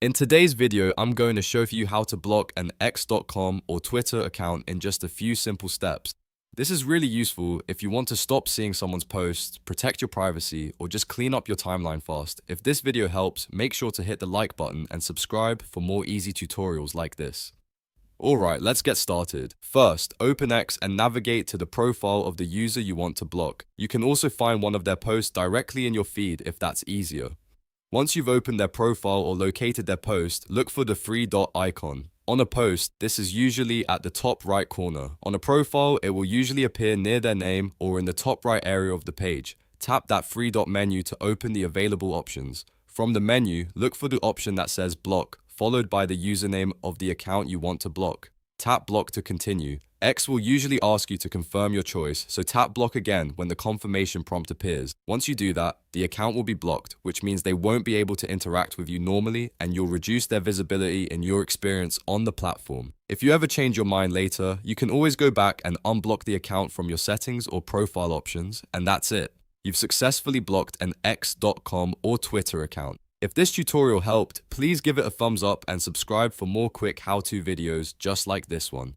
In today's video, I'm going to show you how to block an x.com or Twitter account in just a few simple steps. This is really useful if you want to stop seeing someone's posts, protect your privacy, or just clean up your timeline fast. If this video helps, make sure to hit the like button and subscribe for more easy tutorials like this. Alright, let's get started. First, open X and navigate to the profile of the user you want to block. You can also find one of their posts directly in your feed if that's easier. Once you've opened their profile or located their post, look for the three dot icon. On a post, this is usually at the top right corner. On a profile, it will usually appear near their name or in the top right area of the page. Tap that three dot menu to open the available options. From the menu, look for the option that says block, followed by the username of the account you want to block. Tap block to continue. X will usually ask you to confirm your choice, so tap block again when the confirmation prompt appears. Once you do that, the account will be blocked, which means they won't be able to interact with you normally, and you'll reduce their visibility in your experience on the platform. If you ever change your mind later, you can always go back and unblock the account from your settings or profile options, and that's it. You've successfully blocked an x.com or Twitter account. If this tutorial helped, please give it a thumbs up and subscribe for more quick how-to videos just like this one.